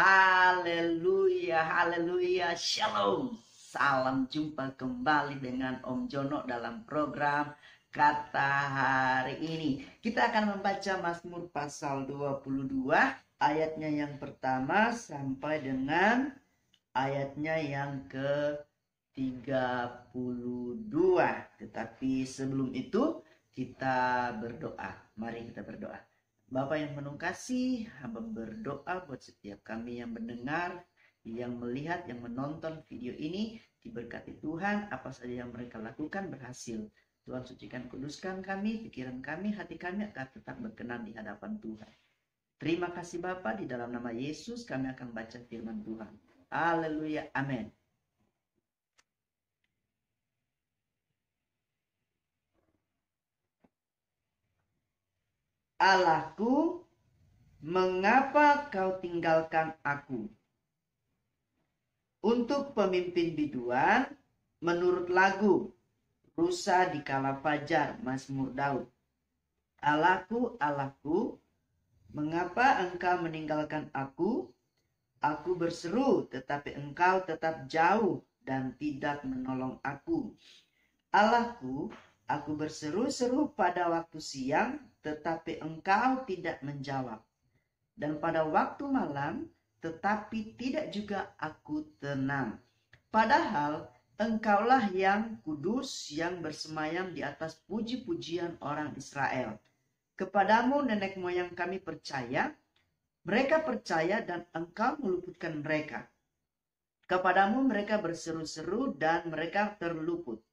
Haleluya, haleluya, shalom. Salam jumpa kembali dengan Om Jono dalam program Kata Hari Ini. Kita akan membaca Mazmur pasal 22, ayatnya yang pertama sampai dengan ayatnya yang ke-32. Tetapi sebelum itu kita berdoa. Mari kita berdoa. Bapa yang penuh kasih, hamba berdoa buat setiap kami yang mendengar, yang melihat, yang menonton video ini. Diberkati Tuhan, apa saja yang mereka lakukan berhasil. Tuhan sucikan, kuduskan kami, pikiran kami, hati kami akan tetap berkenan di hadapan Tuhan. Terima kasih Bapa, di dalam nama Yesus kami akan baca firman Tuhan. Haleluya, amin. Allahku, mengapa kau tinggalkan aku? Untuk pemimpin biduan, menurut lagu Rusa di Kala Fajar, Mazmur Daud. Allahku, Allahku, mengapa engkau meninggalkan aku? Aku berseru, tetapi engkau tetap jauh dan tidak menolong aku. Allahku, aku berseru-seru pada waktu siang, tetapi engkau tidak menjawab. Dan pada waktu malam, tetapi tidak juga aku tenang. Padahal engkaulah yang kudus, yang bersemayam di atas puji-pujian orang Israel. Kepadamu nenek moyang kami percaya, mereka percaya dan engkau meluputkan mereka. Kepadamu mereka berseru-seru dan mereka terluput.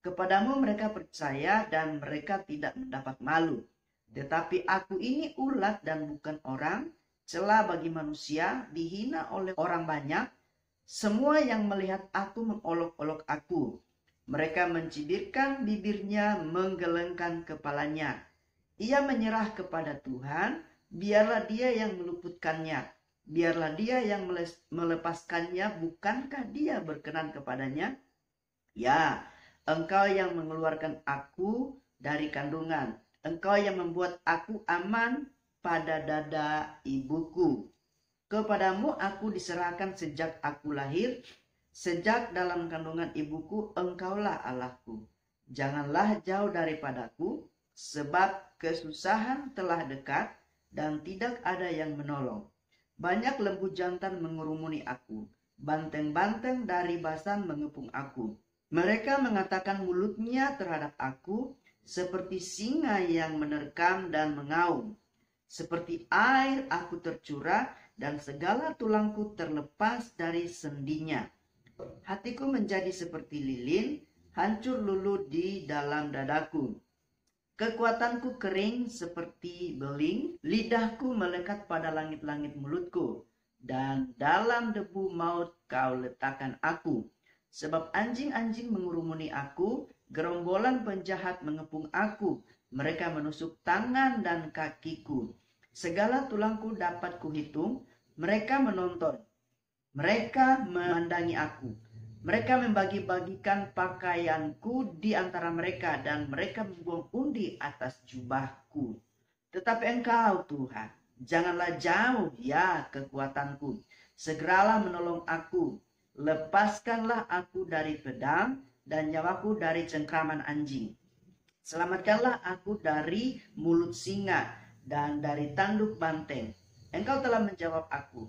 Kepadamu mereka percaya dan mereka tidak mendapat malu. Tetapi aku ini ulat dan bukan orang, celah bagi manusia, dihina oleh orang banyak. Semua yang melihat aku mengolok-olok aku. Mereka mencibirkan bibirnya, menggelengkan kepalanya. Ia menyerah kepada Tuhan, biarlah dia yang meluputkannya. Biarlah dia yang melepaskannya, bukankah dia berkenan kepadanya? Ya, engkau yang mengeluarkan aku dari kandungan. Engkau yang membuat aku aman pada dada ibuku. Kepadamu aku diserahkan sejak aku lahir. Sejak dalam kandungan ibuku, engkaulah Allahku. Janganlah jauh daripadaku, sebab kesusahan telah dekat dan tidak ada yang menolong. Banyak lembu jantan mengurumuni aku. Banteng-banteng dari Basan mengepung aku. Mereka mengatakan mulutnya terhadap aku, seperti singa yang menerkam dan mengaum. Seperti air aku tercurah dan segala tulangku terlepas dari sendinya. Hatiku menjadi seperti lilin, hancur luluh di dalam dadaku. Kekuatanku kering seperti beling, lidahku melekat pada langit-langit mulutku. Dan dalam debu maut kau letakkan aku. Sebab anjing-anjing mengurumuni aku, gerombolan penjahat mengepung aku. Mereka menusuk tangan dan kakiku. Segala tulangku dapat kuhitung. Mereka menonton. Mereka memandangi aku. Mereka membagi-bagikan pakaianku di antara mereka. Dan mereka membuang undi atas jubahku. Tetapi engkau Tuhan, janganlah jauh ya kekuatanku. Segeralah menolong aku. Lepaskanlah aku dari pedang dan nyawaku dari cengkraman anjing. Selamatkanlah aku dari mulut singa dan dari tanduk banteng. Engkau telah menjawab aku.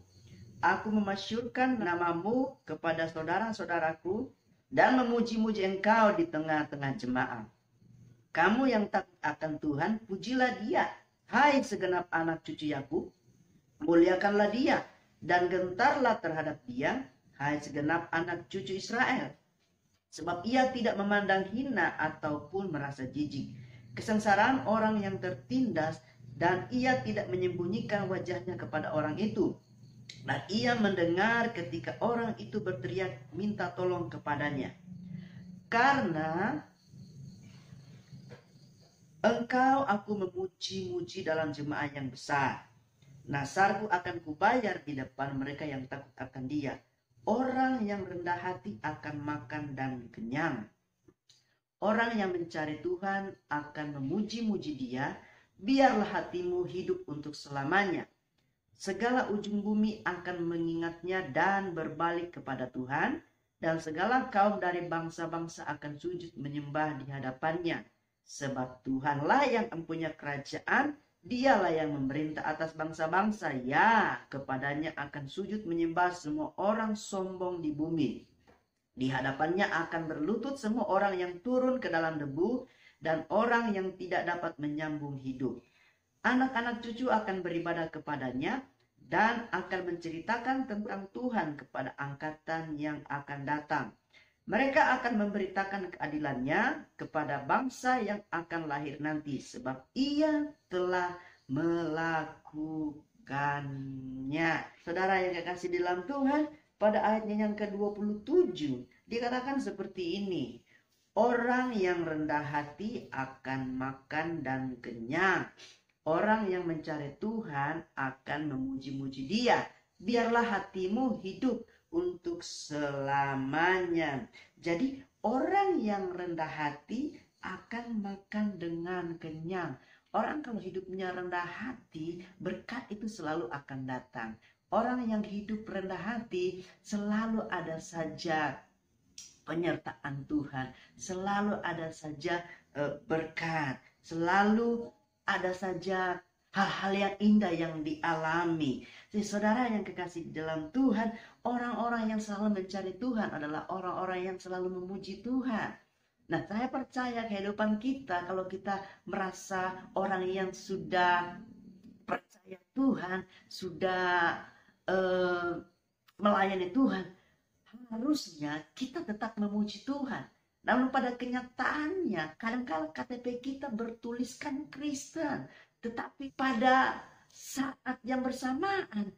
Aku memasyurkan namamu kepada saudara-saudaraku dan memuji-muji engkau di tengah-tengah jemaah. Kamu yang takut akan Tuhan, pujilah dia. Hai segenap anak cucu Yakub, muliakanlah dia dan gentarlah terhadap dia. Hai segenap anak cucu Israel, sebab ia tidak memandang hina ataupun merasa jijik kesengsaraan orang yang tertindas, dan ia tidak menyembunyikan wajahnya kepada orang itu. Dan ia mendengar ketika orang itu berteriak minta tolong kepadanya. Karena engkau aku memuji-muji dalam jemaah yang besar. Nasarku akan kubayar di depan mereka yang takut akan dia. Orang yang rendah hati akan makan dan kenyang. Orang yang mencari Tuhan akan memuji-muji dia. Biarlah hatimu hidup untuk selamanya. Segala ujung bumi akan mengingatnya dan berbalik kepada Tuhan, dan segala kaum dari bangsa-bangsa akan sujud menyembah di hadapannya. Sebab Tuhanlah yang mempunyai kerajaan, dialah yang memerintah atas bangsa-bangsa. Ya, kepadanya akan sujud menyembah semua orang sombong di bumi. Di hadapannya akan berlutut semua orang yang turun ke dalam debu dan orang yang tidak dapat menyambung hidup. Anak-anak cucu akan beribadah kepadanya dan akan menceritakan tentang Tuhan kepada angkatan yang akan datang. Mereka akan memberitakan keadilannya kepada bangsa yang akan lahir nanti, sebab ia telah melakukannya. Saudara yang kekasih di dalam Tuhan, pada ayatnya yang ke-27 dikatakan seperti ini. Orang yang rendah hati akan makan dan kenyang. Orang yang mencari Tuhan akan memuji-muji Dia. Biarlah hatimu hidup untuk selamanya. Jadi orang yang rendah hati akan makan dengan kenyang. Orang kalau hidupnya rendah hati, berkat itu selalu akan datang. Orang yang hidup rendah hati selalu ada saja penyertaan Tuhan, selalu ada saja berkat, selalu ada saja hal-hal yang indah yang dialami. Jadi saudara yang kekasih dalam Tuhan, orang-orang yang selalu mencari Tuhan adalah orang-orang yang selalu memuji Tuhan. Nah, saya percaya kehidupan kita, kalau kita merasa orang yang sudah percaya Tuhan, sudah melayani Tuhan, harusnya kita tetap memuji Tuhan. Namun pada kenyataannya, kadang-kala KTP kita bertuliskan Kristen, tetapi pada saat yang bersamaan,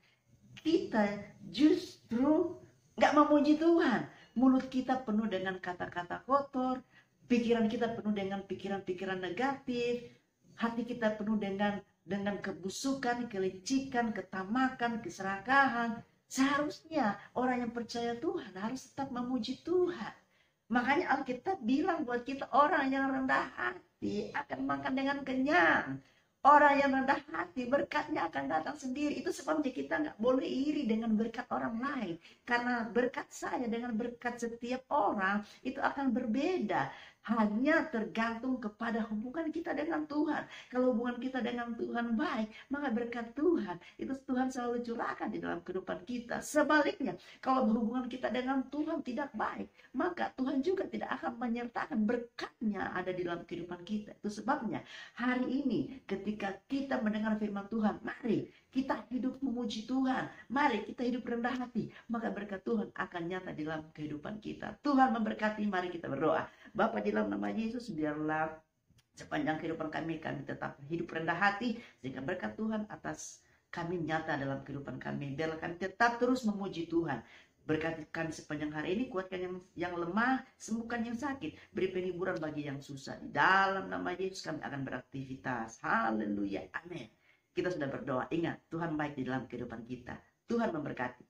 kita justru nggak memuji Tuhan. Mulut kita penuh dengan kata-kata kotor, pikiran kita penuh dengan pikiran-pikiran negatif, hati kita penuh dengan kebusukan, kelicikan, ketamakan, keserakahan. Seharusnya orang yang percaya Tuhan harus tetap memuji Tuhan. Makanya Alkitab bilang buat kita, orang yang rendah hati akan makan dengan kenyang. Orang yang rendah hati berkatnya akan datang sendiri. Itu sebabnya kita nggak boleh iri dengan berkat orang lain. Karena berkat saya dengan berkat setiap orang itu akan berbeda. Hanya tergantung kepada hubungan kita dengan Tuhan. Kalau hubungan kita dengan Tuhan baik, maka berkat Tuhan itu Tuhan selalu curahkan di dalam kehidupan kita. Sebaliknya, kalau hubungan kita dengan Tuhan tidak baik, maka Tuhan juga tidak akan menyertakan berkatnya ada di dalam kehidupan kita. Itu sebabnya hari ini ketika kita mendengar firman Tuhan, mari kita hidup memuji Tuhan. Mari kita hidup rendah hati. Maka berkat Tuhan akan nyata di dalam kehidupan kita. Tuhan memberkati, mari kita berdoa. Bapa, di dalam nama Yesus, biarlah sepanjang kehidupan kami tetap hidup rendah hati, sehingga berkat Tuhan atas kami nyata dalam kehidupan kami. Biarlah kami tetap terus memuji Tuhan. Berkatkan sepanjang hari ini, kuatkan yang lemah, sembuhkan yang sakit, beri penghiburan bagi yang susah. Di dalam nama Yesus kami akan beraktivitas. Haleluya, amin. Kita sudah berdoa. Ingat, Tuhan baik di dalam kehidupan kita. Tuhan memberkati.